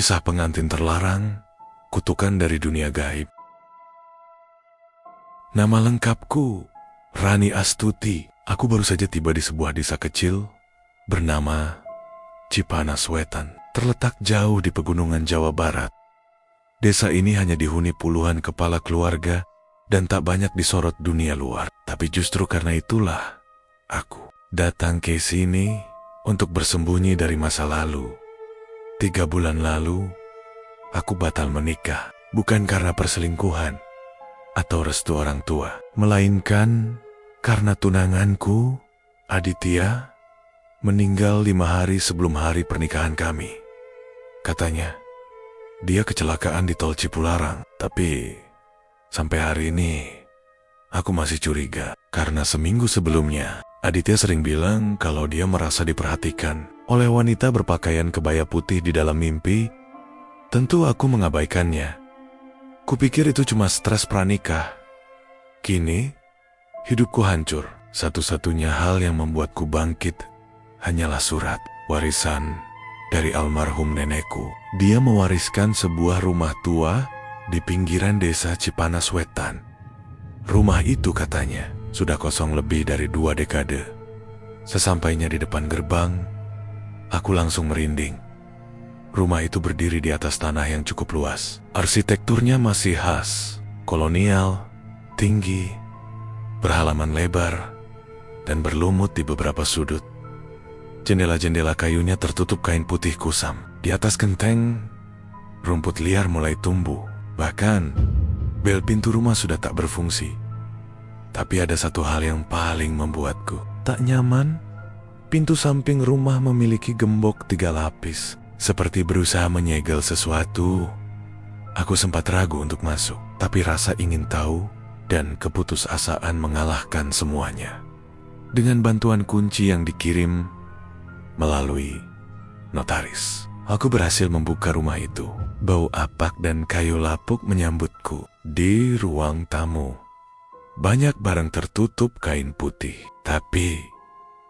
Kisah pengantin terlarang, kutukan dari dunia gaib. Nama lengkapku, Rani Astuti. Aku baru saja tiba di sebuah desa kecil bernama Cipanas Wetan, terletak jauh di pegunungan Jawa Barat. Desa ini hanya dihuni puluhan kepala keluarga dan tak banyak disorot dunia luar. Tapi justru karena itulah aku datang ke sini untuk bersembunyi dari masa lalu. 3 bulan lalu, aku batal menikah, bukan karena perselingkuhan atau restu orang tua, melainkan karena tunanganku, Aditya, meninggal 5 hari sebelum hari pernikahan kami. Katanya, dia kecelakaan di tol Cipularang, tapi sampai hari ini, aku masih curiga. Karena seminggu sebelumnya, Aditya sering bilang kalau dia merasa diperhatikan oleh wanita berpakaian kebaya putih di dalam mimpi. Tentu aku mengabaikannya. Kupikir itu cuma stres pranikah. Kini, hidupku hancur. Satu-satunya hal yang membuatku bangkit hanyalah surat warisan dari almarhum nenekku. Dia mewariskan sebuah rumah tua di pinggiran desa Cipanas Wetan. Rumah itu katanya sudah kosong lebih dari 2 dekade. Sesampainya di depan gerbang, aku langsung merinding. Rumah itu berdiri di atas tanah yang cukup luas. Arsitekturnya masih khas, kolonial, tinggi, berhalaman lebar, dan berlumut di beberapa sudut. Jendela-jendela kayunya tertutup kain putih kusam. Di atas genteng, rumput liar mulai tumbuh. Bahkan, bel pintu rumah sudah tak berfungsi. Tapi ada satu hal yang paling membuatku tak nyaman. Pintu samping rumah memiliki gembok 3 lapis. Seperti berusaha menyegel sesuatu. Aku sempat ragu untuk masuk, tapi rasa ingin tahu dan keputusasaan mengalahkan semuanya. Dengan bantuan kunci yang dikirim melalui notaris, aku berhasil membuka rumah itu. Bau apak dan kayu lapuk menyambutku. Di ruang tamu, banyak barang tertutup kain putih, tapi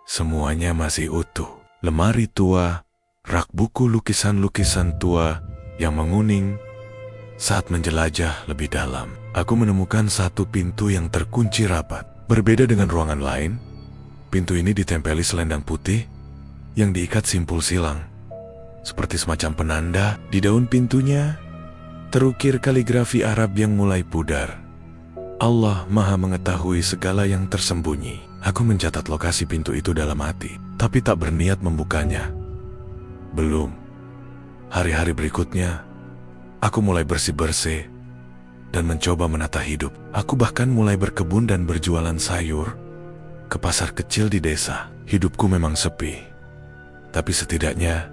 semuanya masih utuh. Lemari tua, rak buku lukisan-lukisan tua yang menguning. Saat menjelajah lebih dalam, aku menemukan satu pintu yang terkunci rapat. Berbeda dengan ruangan lain, pintu ini ditempeli selendang putih yang diikat simpul silang. Seperti semacam penanda, di daun pintunya terukir kaligrafi Arab yang mulai pudar. Allah Maha mengetahui segala yang tersembunyi. Aku mencatat lokasi pintu itu dalam hati, tapi tak berniat membukanya. Belum. Hari-hari berikutnya, aku mulai bersih-bersih dan mencoba menata hidup. Aku bahkan mulai berkebun dan berjualan sayur ke pasar kecil di desa. Hidupku memang sepi, tapi setidaknya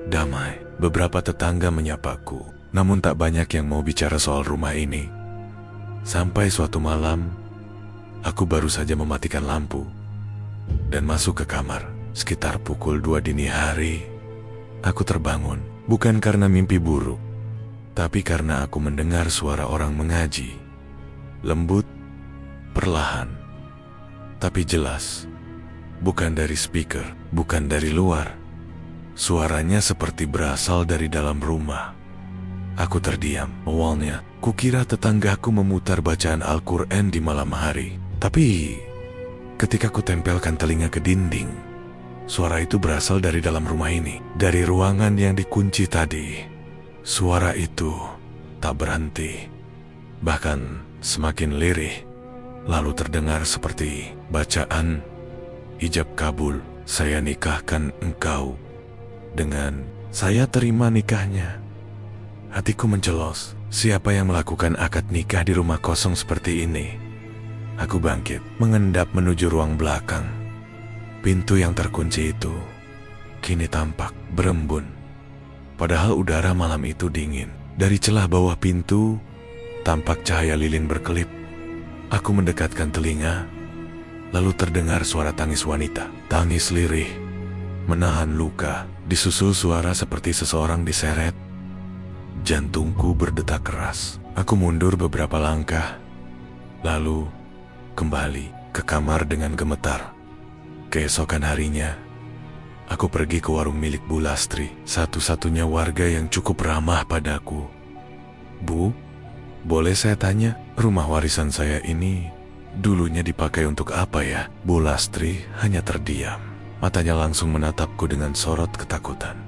damai. Beberapa tetangga menyapaku, namun tak banyak yang mau bicara soal rumah ini. Sampai suatu malam, aku baru saja mematikan lampu dan masuk ke kamar. Sekitar pukul 2 dini hari, aku terbangun, bukan karena mimpi buruk, tapi karena aku mendengar suara orang mengaji. Lembut, perlahan, tapi jelas. Bukan dari speaker, bukan dari luar. Suaranya seperti berasal dari dalam rumah. Aku terdiam. Awalnya, kukira tetanggaku memutar bacaan Al-Quran di malam hari. Tapi, ketika ku tempelkan telinga ke dinding, suara itu berasal dari dalam rumah ini. Dari ruangan yang dikunci tadi, suara itu tak berhenti. Bahkan semakin lirih, lalu terdengar seperti bacaan ijab kabul. Saya nikahkan engkau dengan saya terima nikahnya. Hatiku mencelos. Siapa yang melakukan akad nikah di rumah kosong seperti ini? Aku bangkit, mengendap menuju ruang belakang. Pintu yang terkunci itu kini tampak berembun. Padahal udara malam itu dingin. Dari celah bawah pintu tampak cahaya lilin berkelip. Aku mendekatkan telinga, lalu terdengar suara tangis wanita. Tangis lirih, menahan luka, disusul suara seperti seseorang diseret. Jantungku berdetak keras. Aku mundur beberapa langkah, lalu kembali ke kamar dengan gemetar. Keesokan harinya, Aku pergi ke warung milik Bu Lastri, satu-satunya warga yang cukup ramah padaku. Bu, boleh saya tanya, rumah warisan saya ini dulunya dipakai untuk apa ya? Bu Lastri hanya terdiam. Matanya langsung menatapku dengan sorot ketakutan.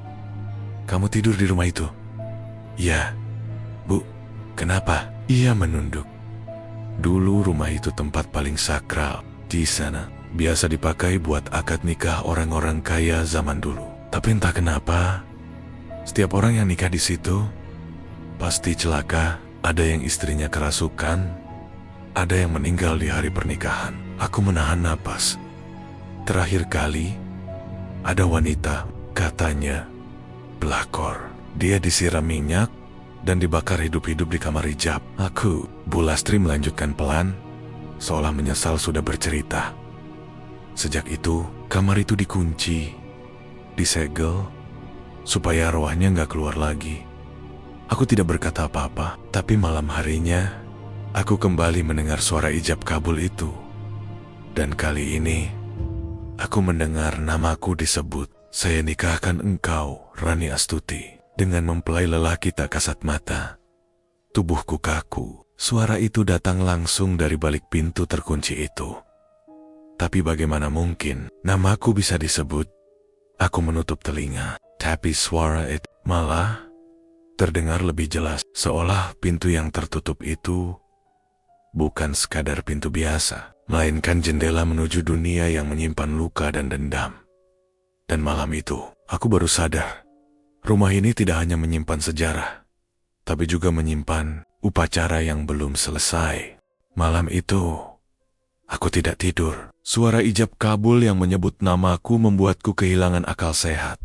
Kamu tidur di rumah itu? Ya, Bu. Kenapa? Ia menunduk. Dulu rumah itu tempat paling sakral. Di sana biasa dipakai buat akad nikah orang-orang kaya zaman dulu. Tapi entah kenapa, setiap orang yang nikah di situ pasti celaka. Ada yang istrinya kerasukan, ada yang meninggal di hari pernikahan. Aku menahan napas. Terakhir kali, ada wanita, katanya pelakor. Dia disiram minyak dan dibakar hidup-hidup di kamar hijab. Bu Lastri melanjutkan pelan, seolah menyesal sudah bercerita. Sejak itu, kamar itu dikunci, disegel, supaya arwahnya nggak keluar lagi. Aku tidak berkata apa-apa, tapi malam harinya, aku kembali mendengar suara ijab kabul itu. Dan kali ini, aku mendengar namaku disebut. Saya nikahkan engkau, Rani Astuti, dengan mempelai lelaki tak kasat mata. Tubuhku kaku. Suara itu datang langsung dari balik pintu terkunci itu. Tapi bagaimana mungkin namaku bisa disebut? Aku menutup telinga, tapi suara itu malah terdengar lebih jelas, seolah pintu yang tertutup itu bukan sekadar pintu biasa, melainkan jendela menuju dunia yang menyimpan luka dan dendam. Dan malam itu, aku baru sadar, rumah ini tidak hanya menyimpan sejarah, tapi juga menyimpan upacara yang belum selesai. Malam itu, aku tidak tidur. Suara ijab kabul yang menyebut namaku membuatku kehilangan akal sehat.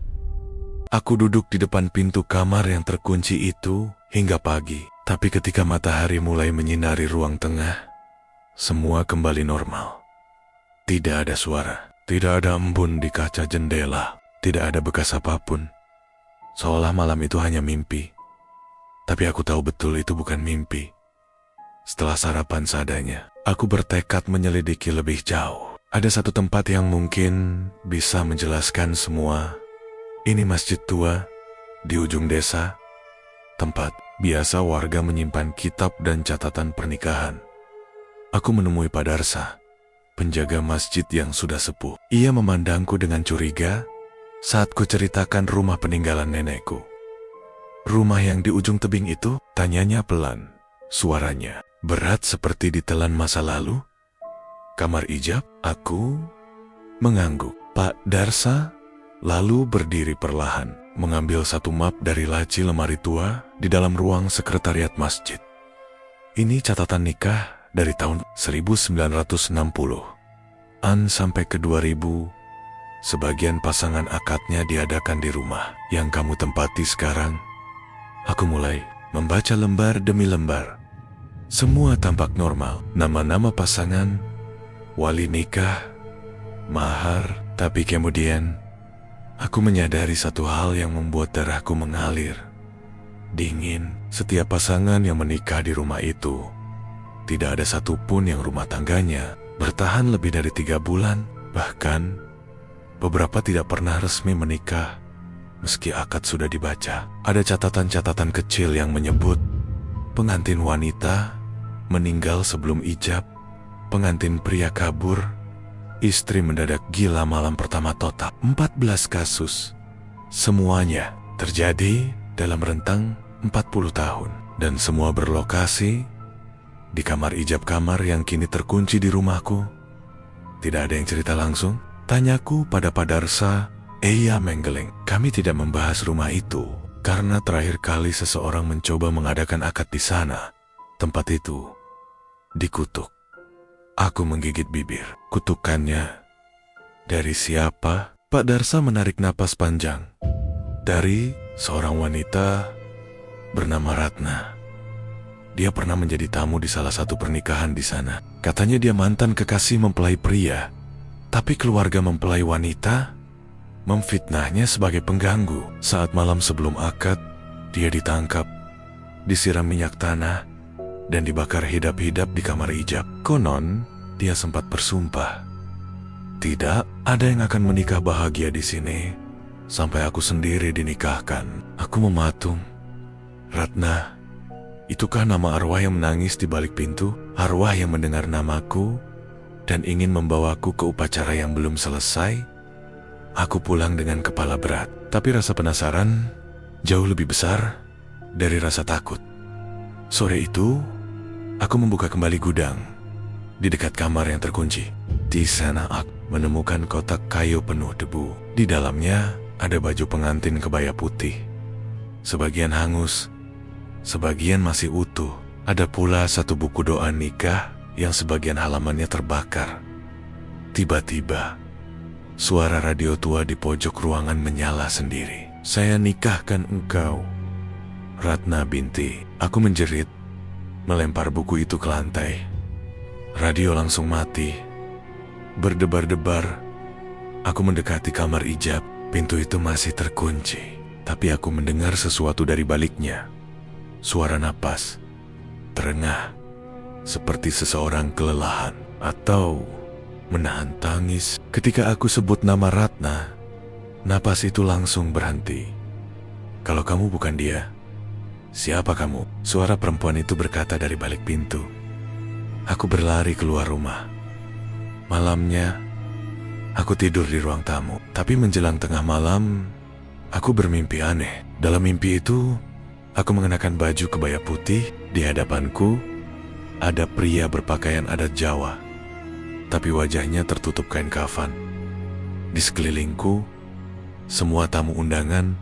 Aku duduk di depan pintu kamar yang terkunci itu hingga pagi. Tapi ketika matahari mulai menyinari ruang tengah, semua kembali normal. Tidak ada suara, tidak ada embun di kaca jendela, tidak ada bekas apapun. Seolah malam itu hanya mimpi. Tapi aku tahu betul itu bukan mimpi. Setelah sarapan seadanya, aku bertekad menyelidiki lebih jauh. Ada satu tempat yang mungkin bisa menjelaskan semua. Ini masjid tua di ujung desa, tempat biasa warga menyimpan kitab dan catatan pernikahan. Aku menemui Pak Darsa, penjaga masjid yang sudah sepuh. Ia memandangku dengan curiga saat ku ceritakan rumah peninggalan nenekku. Rumah yang di ujung tebing itu? Tanyanya pelan. Suaranya berat seperti ditelan masa lalu. Kamar ijab? Aku mengangguk. Pak Darsa lalu berdiri perlahan, mengambil satu map dari laci lemari tua di dalam ruang sekretariat masjid. Ini catatan nikah dari tahun 1960-an sampai ke 2000. Sebagian pasangan akadnya diadakan di rumah yang kamu tempati sekarang. Aku mulai membaca lembar demi lembar. Semua tampak normal. Nama-nama pasangan, wali nikah, mahar. Tapi kemudian, aku menyadari satu hal yang membuat darahku mengalir. Dingin. Setiap pasangan yang menikah di rumah itu, tidak ada satupun yang rumah tangganya bertahan lebih dari 3 bulan. Bahkan, beberapa tidak pernah resmi menikah. Meski akad sudah dibaca, ada catatan-catatan kecil yang menyebut pengantin wanita meninggal sebelum ijab, pengantin pria kabur, istri mendadak gila malam pertama total. 14 kasus. Semuanya terjadi dalam rentang 40 tahun. Dan semua berlokasi di kamar ijab kamar yang kini terkunci di rumahku. Tidak ada yang cerita langsung? Tanyaku pada Pak Darsa. Ia menggeleng. Kami tidak membahas rumah itu karena terakhir kali seseorang mencoba mengadakan akad di sana. Tempat itu dikutuk. Aku menggigit bibir. Kutukannya dari siapa? Pak Darsa menarik napas panjang. Dari seorang wanita bernama Ratna. Dia pernah menjadi tamu di salah satu pernikahan di sana. Katanya dia mantan kekasih mempelai pria. Tapi keluarga mempelai wanita memfitnahnya sebagai pengganggu. Saat malam sebelum akad, dia ditangkap, disiram minyak tanah, dan dibakar hidap-hidap di kamar ijab. Konon, dia sempat bersumpah, tidak ada yang akan menikah bahagia di sini sampai aku sendiri dinikahkan. Aku mematung. Ratna, itukah nama arwah yang menangis di balik pintu? Arwah yang mendengar namaku dan ingin membawaku ke upacara yang belum selesai? Aku pulang dengan kepala berat, tapi rasa penasaran jauh lebih besar dari rasa takut. Sore itu, aku membuka kembali gudang di dekat kamar yang terkunci. Di sana aku menemukan kotak kayu penuh debu. Di dalamnya ada baju pengantin kebaya putih. Sebagian hangus, sebagian masih utuh. Ada pula satu buku doa nikah yang sebagian halamannya terbakar. Tiba-tiba, suara radio tua di pojok ruangan menyala sendiri. Saya nikahkan engkau, Ratna binti. Aku menjerit, melempar buku itu ke lantai. Radio langsung mati. Berdebar-debar, aku mendekati kamar ijab. Pintu itu masih terkunci, tapi aku mendengar sesuatu dari baliknya. Suara napas, terengah, seperti seseorang kelelahan atau menahan tangis. Ketika aku sebut nama Ratna, napas itu langsung berhenti. Kalau kamu bukan dia, siapa kamu? Suara perempuan itu berkata dari balik pintu. Aku berlari keluar rumah. Malamnya, aku tidur di ruang tamu. Tapi menjelang tengah malam, aku bermimpi aneh. Dalam mimpi itu, aku mengenakan baju kebaya putih. Di hadapanku, ada pria berpakaian adat Jawa, tapi wajahnya tertutup kain kafan. Di sekelilingku, semua tamu undangan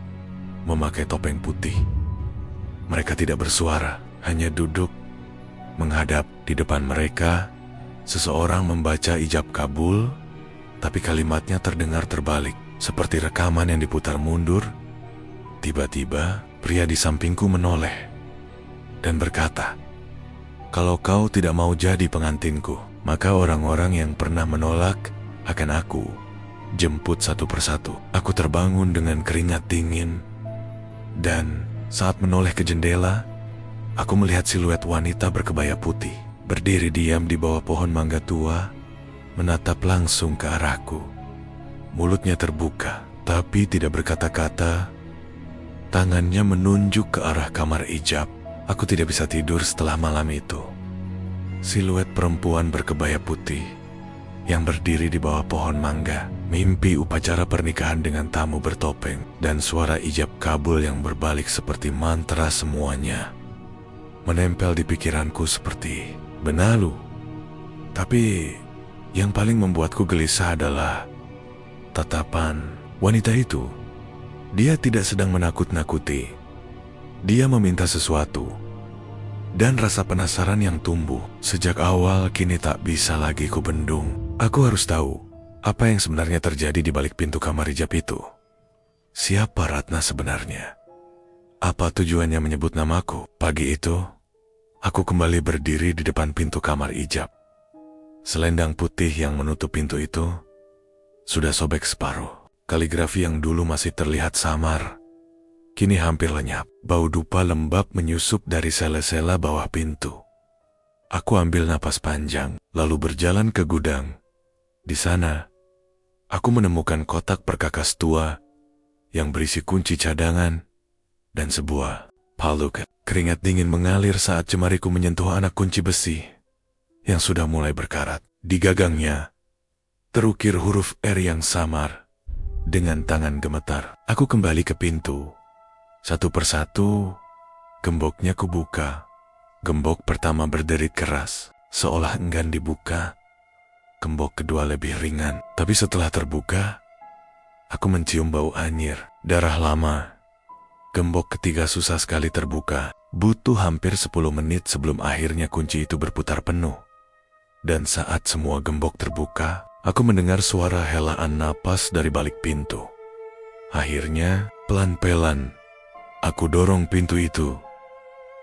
memakai topeng putih. Mereka tidak bersuara, hanya duduk menghadap. Di depan mereka, seseorang membaca ijab kabul, tapi kalimatnya terdengar terbalik, seperti rekaman yang diputar mundur. Tiba-tiba, pria di sampingku menoleh dan berkata, "Kalau kau tidak mau jadi pengantinku, maka orang-orang yang pernah menolak akan aku jemput satu persatu." Aku terbangun dengan keringat dingin, dan saat menoleh ke jendela, aku melihat siluet wanita berkebaya putih, berdiri diam di bawah pohon mangga tua, menatap langsung ke arahku. Mulutnya terbuka, tapi tidak berkata-kata. Tangannya menunjuk ke arah kamar ijab. Aku tidak bisa tidur setelah malam itu. Siluet perempuan berkebaya putih yang berdiri di bawah pohon mangga, mimpi upacara pernikahan dengan tamu bertopeng, dan suara ijab kabul yang berbalik seperti mantra semuanya menempel di pikiranku seperti benalu. Tapi yang paling membuatku gelisah adalah tatapan wanita itu. Dia tidak sedang menakut-nakuti. Dia meminta sesuatu. Dan rasa penasaran yang tumbuh sejak awal kini tak bisa lagi kubendung. Aku harus tahu apa yang sebenarnya terjadi di balik pintu kamar ijab itu. Siapa Ratna sebenarnya? Apa tujuannya menyebut namaku? Pagi itu, aku kembali berdiri di depan pintu kamar ijab. Selendang putih yang menutup pintu itu sudah sobek separuh. Kaligrafi yang dulu masih terlihat samar, kini hampir lenyap. Bau dupa lembab menyusup dari sela-sela bawah pintu. Aku ambil napas panjang, lalu berjalan ke gudang. Di sana, aku menemukan kotak perkakas tua yang berisi kunci cadangan dan sebuah palu. Keringat dingin mengalir saat jemariku menyentuh anak kunci besi yang sudah mulai berkarat. Di gagangnya terukir huruf R yang samar. Dengan tangan gemetar, aku kembali ke pintu. Satu persatu, gemboknya kubuka. Gembok pertama berderit keras, seolah enggan dibuka. Gembok kedua lebih ringan, tapi setelah terbuka, aku mencium bau anyir, darah lama. Gembok ketiga susah sekali terbuka. Butuh hampir 10 menit sebelum akhirnya kunci itu berputar penuh. Dan saat semua gembok terbuka, aku mendengar suara helaan napas dari balik pintu. Akhirnya, pelan-pelan, aku dorong pintu itu.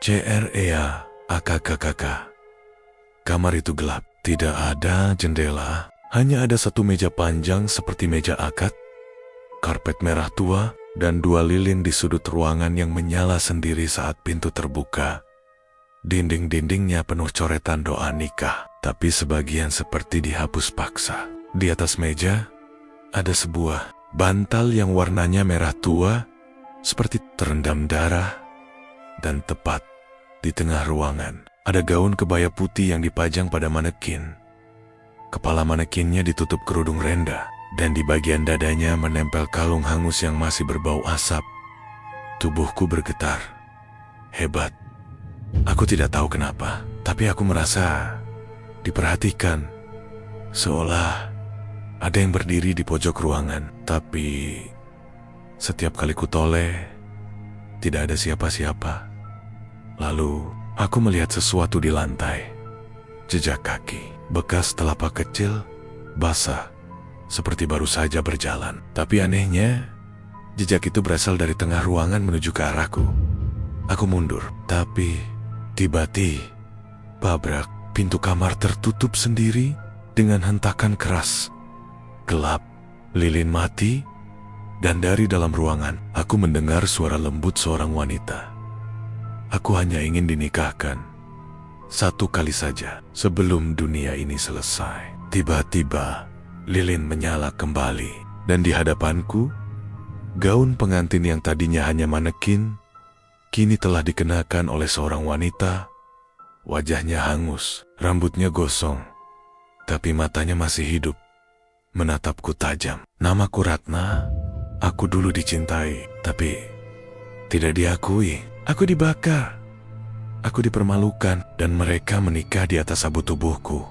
CREA-AKKKK. Kamar itu gelap, tidak ada jendela, hanya ada satu meja panjang seperti meja akad, karpet merah tua, dan 2 lilin di sudut ruangan yang menyala sendiri saat pintu terbuka. Dinding-dindingnya penuh coretan doa nikah, tapi sebagian seperti dihapus paksa. Di atas meja, ada sebuah Bantal yang warnanya merah tua, seperti terendam darah, dan tepat di tengah ruangan ada gaun kebaya putih yang dipajang pada manekin. Kepala manekinnya ditutup kerudung renda, dan di bagian dadanya menempel kalung hangus yang masih berbau asap. Tubuhku bergetar. Hebat. Aku tidak tahu kenapa, tapi aku merasa diperhatikan. Seolah ada yang berdiri di pojok ruangan, tapi setiap kali kutoleh, tidak ada siapa-siapa. Lalu, aku melihat sesuatu di lantai. Jejak kaki, bekas telapak kecil, basah, seperti baru saja berjalan. Tapi anehnya, jejak itu berasal dari tengah ruangan menuju ke arahku. Aku mundur, tapi tiba-tiba, babrak, pintu kamar tertutup sendiri dengan hentakan keras. Gelap, lilin mati, dan dari dalam ruangan, aku mendengar suara lembut seorang wanita. Aku hanya ingin dinikahkan. Satu kali saja, sebelum dunia ini selesai. Tiba-tiba, lilin menyala kembali, dan di hadapanku, gaun pengantin yang tadinya hanya manekin, kini telah dikenakan oleh seorang wanita. Wajahnya hangus, rambutnya gosong, tapi matanya masih hidup, menatapku tajam. Namaku Ratna, aku dulu dicintai, tapi tidak diakui. Aku dibakar, aku dipermalukan, dan mereka menikah di atas abu tubuhku.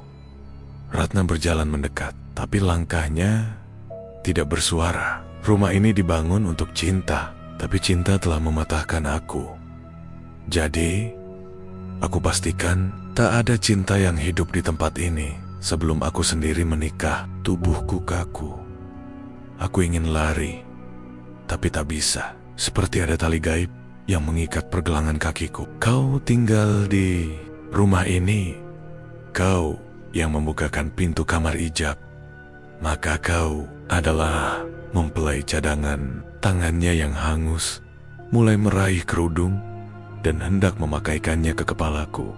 Ratna berjalan mendekat, tapi langkahnya tidak bersuara. Rumah ini dibangun untuk cinta, tapi cinta telah mematahkan aku. Jadi, aku pastikan tak ada cinta yang hidup di tempat ini sebelum aku sendiri menikah. Tubuhku kaku. Aku ingin lari, tapi tak bisa. Seperti ada tali gaib yang mengikat pergelangan kakiku. Kau tinggal di rumah ini. Kau yang membukakan pintu kamar ijab. Maka kau adalah mempelai cadangan. Tangannya yang hangus mulai meraih kerudung dan hendak memakaikannya ke kepalaku.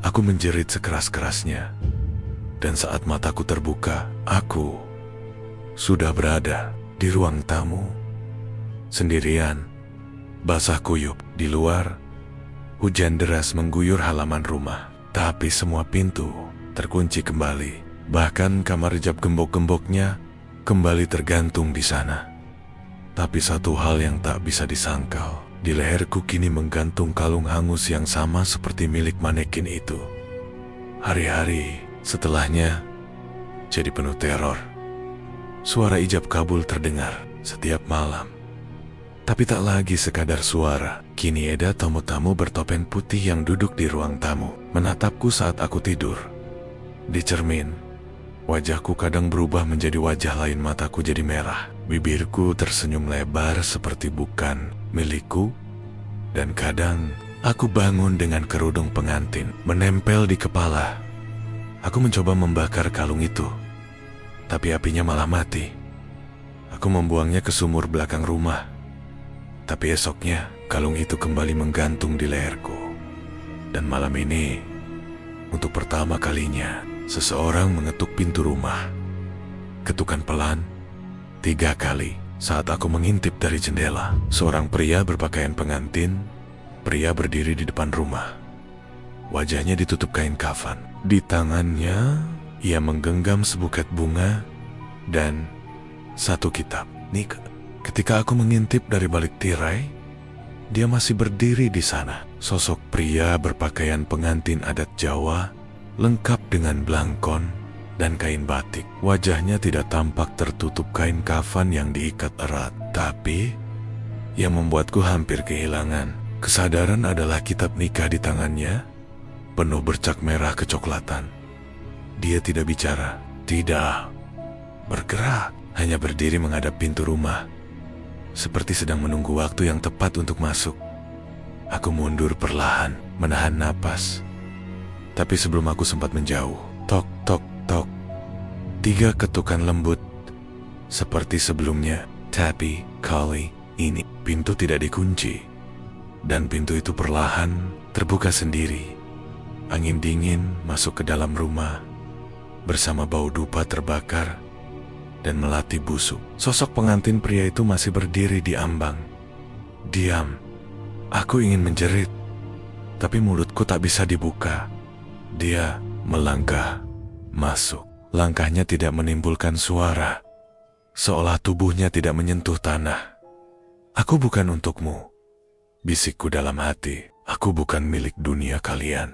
Aku menjerit sekeras-kerasnya. Dan saat mataku terbuka, aku sudah berada di ruang tamu. Sendirian, basah kuyup. Di luar, hujan deras mengguyur halaman rumah. Tapi semua pintu terkunci kembali. Bahkan kamar hijab gembok-gemboknya kembali tergantung di sana. Tapi satu hal yang tak bisa disangkal, di leherku kini menggantung kalung hangus yang sama seperti milik manekin itu. Hari-hari setelahnya jadi penuh teror. Suara ijab kabul terdengar setiap malam. Tapi tak lagi sekadar suara. Kini ada tamu-tamu bertopeng putih yang duduk di ruang tamu, menatapku saat aku tidur. Di cermin, wajahku kadang berubah menjadi wajah lain. Mataku jadi merah, bibirku tersenyum lebar seperti bukan milikku. Dan kadang, aku bangun dengan kerudung pengantin menempel di kepala. Aku mencoba membakar kalung itu, tapi apinya malah mati. Aku membuangnya ke sumur belakang rumah. Tapi esoknya, kalung itu kembali menggantung di leherku. Dan malam ini, untuk pertama kalinya, seseorang mengetuk pintu rumah. Ketukan pelan, 3 kali. Saat aku mengintip dari jendela, seorang pria berpakaian pengantin, pria berdiri di depan rumah. Wajahnya ditutup kain kafan. Di tangannya, ia menggenggam sebuket bunga dan satu kitab. Ketika aku mengintip dari balik tirai, dia masih berdiri di sana. Sosok pria berpakaian pengantin adat Jawa, lengkap dengan blangkon dan kain batik. Wajahnya tidak tampak tertutup kain kafan yang diikat erat. Tapi, yang membuatku hampir kehilangan kesadaran adalah kitab nikah di tangannya, penuh bercak merah kecoklatan. Dia tidak bicara, tidak bergerak, hanya berdiri menghadap pintu rumah, seperti sedang menunggu waktu yang tepat untuk masuk. Aku mundur perlahan, menahan napas. Tapi sebelum aku sempat menjauh, tok, tok, tok. 3 ketukan lembut, seperti sebelumnya. Tapi kali ini, pintu tidak dikunci. Dan pintu itu perlahan terbuka sendiri. Angin dingin masuk ke dalam rumah, bersama bau dupa terbakar dan melati busuk. Sosok pengantin pria itu masih berdiri di ambang. Diam. Aku ingin menjerit, tapi mulutku tak bisa dibuka. Dia melangkah masuk. Langkahnya tidak menimbulkan suara, seolah tubuhnya tidak menyentuh tanah. Aku bukan untukmu, bisikku dalam hati. Aku bukan milik dunia kalian.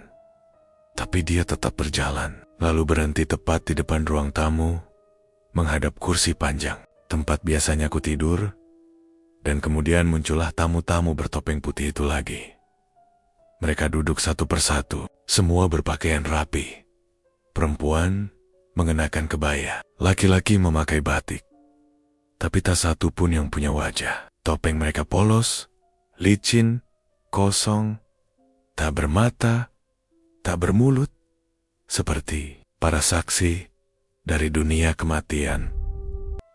Tapi dia tetap berjalan, lalu berhenti tepat di depan ruang tamu, menghadap kursi panjang, tempat biasanya aku tidur, dan kemudian muncullah tamu-tamu bertopeng putih itu lagi. Mereka duduk satu persatu, semua berpakaian rapi. Perempuan mengenakan kebaya, laki-laki memakai batik. Tapi tak satu pun yang punya wajah. Topeng mereka polos, licin, kosong, tak bermata, tak bermulut, seperti para saksi dari dunia kematian.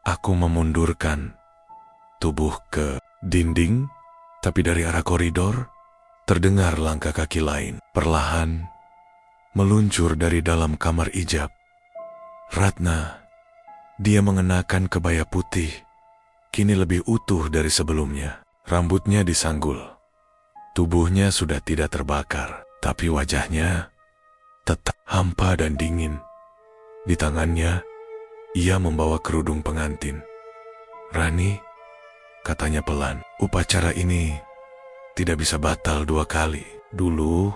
Aku memundurkan tubuh ke dinding, tapi dari arah koridor terdengar langkah kaki lain, perlahan meluncur dari dalam kamar ijab. Ratna, dia mengenakan kebaya putih, kini lebih utuh dari sebelumnya. Rambutnya disanggul. Tubuhnya sudah tidak terbakar, tapi wajahnya tetap hampa dan dingin. Di tangannya, ia membawa kerudung pengantin. "Rani," katanya pelan, "upacara ini tidak bisa batal 2 kali. Dulu,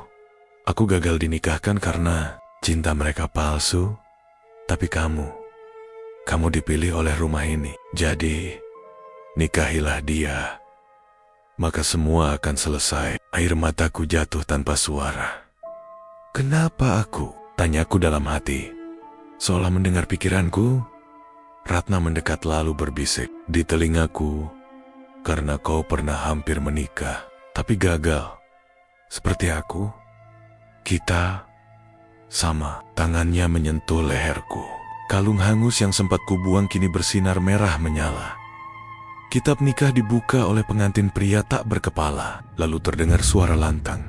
aku gagal dinikahkan karena cinta mereka palsu, tapi kamu dipilih oleh rumah ini. Jadi, nikahilah dia. Maka semua akan selesai." Air mataku jatuh tanpa suara. "Kenapa aku?" tanyaku dalam hati. Seolah mendengar pikiranku, Ratna mendekat lalu berbisik di telingaku, "Karena kau pernah hampir menikah, tapi gagal. Seperti aku, kita sama." Tangannya menyentuh leherku. Kalung hangus yang sempat kubuang kini bersinar merah menyala. Kitab nikah dibuka oleh pengantin pria tak berkepala. Lalu terdengar suara lantang.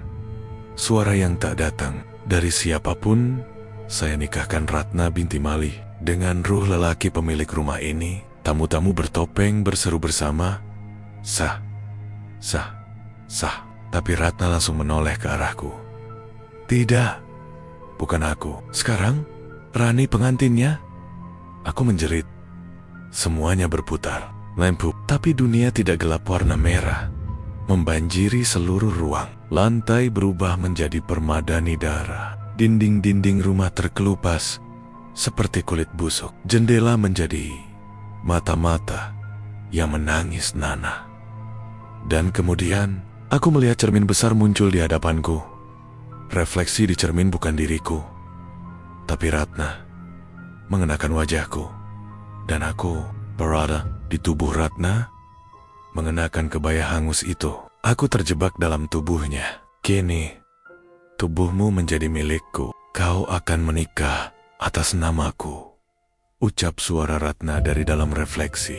Suara yang tak datang dari siapapun. "Saya nikahkan Ratna binti Malih dengan ruh lelaki pemilik rumah ini." Tamu-tamu bertopeng berseru bersama, "Sah, sah, sah." Tapi Ratna langsung menoleh ke arahku. "Tidak, bukan aku. Sekarang, Rani pengantinnya." Aku menjerit. Semuanya berputar. Lampu, tapi dunia tidak gelap warna merah, membanjiri seluruh ruang. Lantai berubah menjadi permadani darah. Dinding-dinding rumah terkelupas seperti kulit busuk. Jendela menjadi mata-mata yang menangis nanah. Dan kemudian, aku melihat cermin besar muncul di hadapanku. Refleksi di cermin bukan diriku, tapi Ratna mengenakan wajahku. Dan aku berada di tubuh Ratna, mengenakan kebaya hangus itu. Aku terjebak dalam tubuhnya. "Kini, tubuhmu menjadi milikku. Kau akan menikah atas namaku," ucap suara Ratna dari dalam refleksi.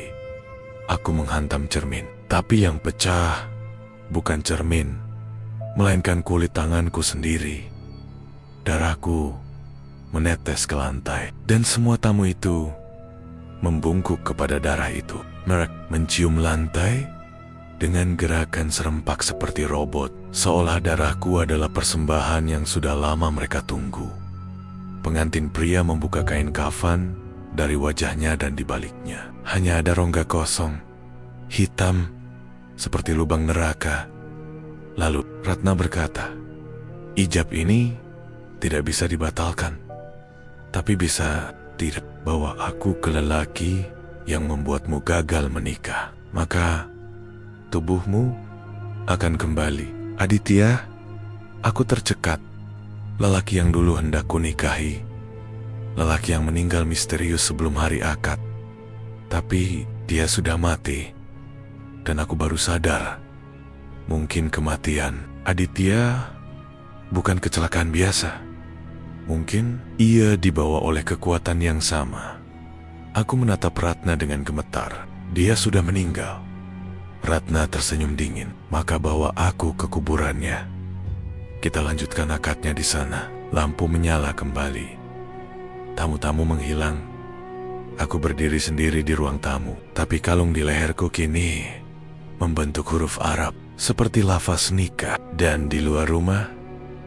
Aku menghantam cermin, tapi yang pecah bukan cermin, melainkan kulit tanganku sendiri. Darahku menetes ke lantai, dan semua tamu itu membungkuk kepada darah itu. Mereka mencium lantai dengan gerakan serempak seperti robot, seolah darahku adalah persembahan yang sudah lama mereka tunggu. Pengantin pria membuka kain kafan dari wajahnya dan di baliknya hanya ada rongga kosong, hitam seperti lubang neraka. Lalu Ratna berkata, "Ijab ini tidak bisa dibatalkan, tapi bisa tidak bawa aku ke lelaki yang membuatmu gagal menikah. Maka tubuhmu akan kembali." "Aditya," aku tercekat. Lelaki yang dulu hendak kunikahi, lelaki yang meninggal misterius sebelum hari akad. Tapi dia sudah mati, dan aku baru sadar, mungkin kematian Aditya bukan kecelakaan biasa. Mungkin ia dibawa oleh kekuatan yang sama. Aku menatap Ratna dengan gemetar. Dia sudah meninggal. Ratna tersenyum dingin. "Maka bawa aku ke kuburannya. Kita lanjutkan akadnya di sana." Lampu menyala kembali. Tamu-tamu menghilang. Aku berdiri sendiri di ruang tamu, tapi kalung di leherku kini membentuk huruf Arab seperti lafaz nikah. Dan di luar rumah,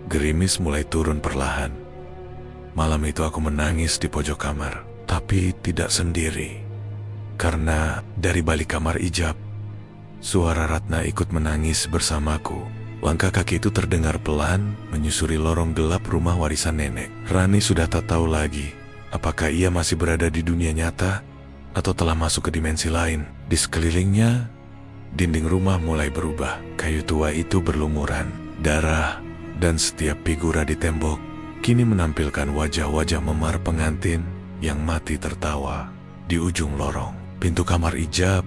gerimis mulai turun perlahan. Malam itu aku menangis di pojok kamar, tapi tidak sendiri. Karena dari balik kamar ijab, suara Ratna ikut menangis bersamaku. Langkah kaki itu terdengar pelan menyusuri lorong gelap rumah warisan nenek. Rani sudah tak tahu lagi apakah ia masih berada di dunia nyata atau telah masuk ke dimensi lain. Di sekelilingnya, dinding rumah mulai berubah. Kayu tua itu berlumuran darah, dan setiap figura di tembok kini menampilkan wajah-wajah memar pengantin yang mati tertawa. Di ujung lorong, pintu kamar ijab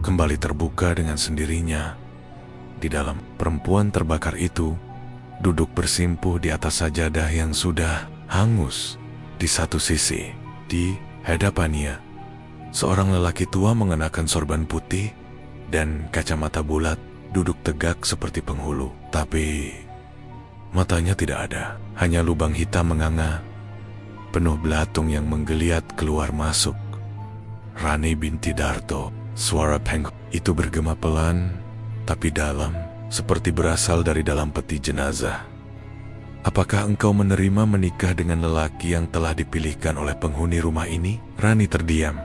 kembali terbuka dengan sendirinya. Di dalam, perempuan terbakar itu duduk bersimpuh di atas sajadah yang sudah hangus. Di satu sisi, di hadapannya, seorang lelaki tua mengenakan sorban putih dan kacamata bulat duduk tegak seperti penghulu. Tapi matanya tidak ada, hanya lubang hitam menganga, penuh belatung yang menggeliat keluar masuk. Rani binti Darto. Suara Peng itu bergema pelan tapi dalam, seperti berasal dari dalam peti jenazah. Apakah engkau menerima menikah dengan lelaki yang telah dipilihkan oleh penghuni rumah ini? Rani terdiam.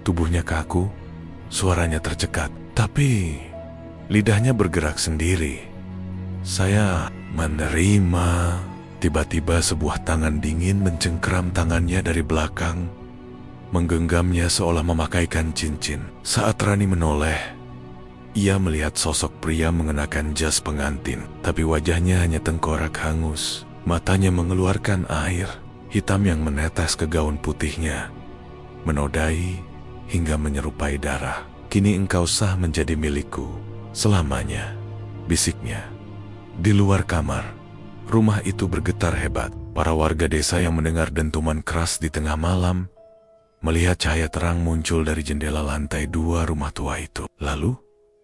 Tubuhnya kaku, suaranya tercekat, tapi lidahnya bergerak sendiri. Saya menerima. Tiba-tiba sebuah tangan dingin mencengkeram tangannya dari belakang, menggenggamnya seolah memakaikan cincin. Saat Rani menoleh, ia melihat sosok pria mengenakan jas pengantin, tapi wajahnya hanya tengkorak hangus. Matanya mengeluarkan air hitam yang menetes ke gaun putihnya, menodai hingga menyerupai darah. Kini engkau sah menjadi milikku selamanya, bisiknya. Di luar kamar, rumah itu bergetar hebat. Para warga desa yang mendengar dentuman keras di tengah malam melihat cahaya terang muncul dari jendela lantai 2 rumah tua itu. Lalu,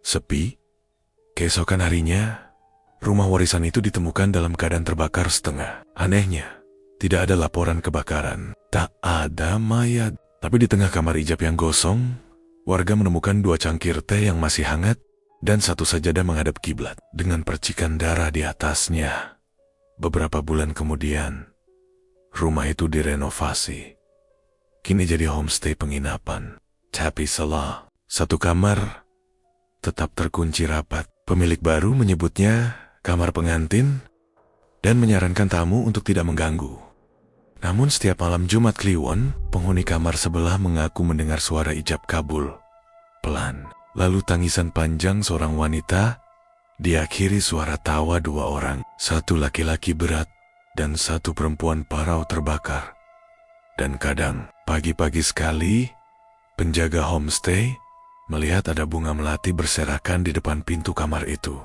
sepi. Keesokan harinya, rumah warisan itu ditemukan dalam keadaan terbakar setengah. Anehnya, tidak ada laporan kebakaran. Tak ada mayat. Tapi di tengah kamar ijab yang gosong, warga menemukan 2 cangkir teh yang masih hangat dan 1 sajadah menghadap kiblat dengan percikan darah di atasnya. Beberapa bulan kemudian, rumah itu direnovasi. Kini jadi homestay penginapan. Tapi salah, 1 kamar tetap terkunci rapat. Pemilik baru menyebutnya kamar pengantin dan menyarankan tamu untuk tidak mengganggu. Namun setiap malam Jumat Kliwon, penghuni kamar sebelah mengaku mendengar suara ijab kabul pelan. Lalu tangisan panjang seorang wanita diakhiri suara tawa 2 orang. 1 laki-laki berat dan 1 perempuan parau terbakar. Dan kadang, pagi-pagi sekali, penjaga homestay melihat ada bunga melati berserakan di depan pintu kamar itu,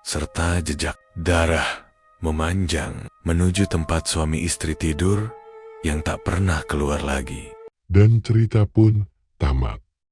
serta jejak darah memanjang menuju tempat suami istri tidur yang tak pernah keluar lagi. Dan cerita pun tamat.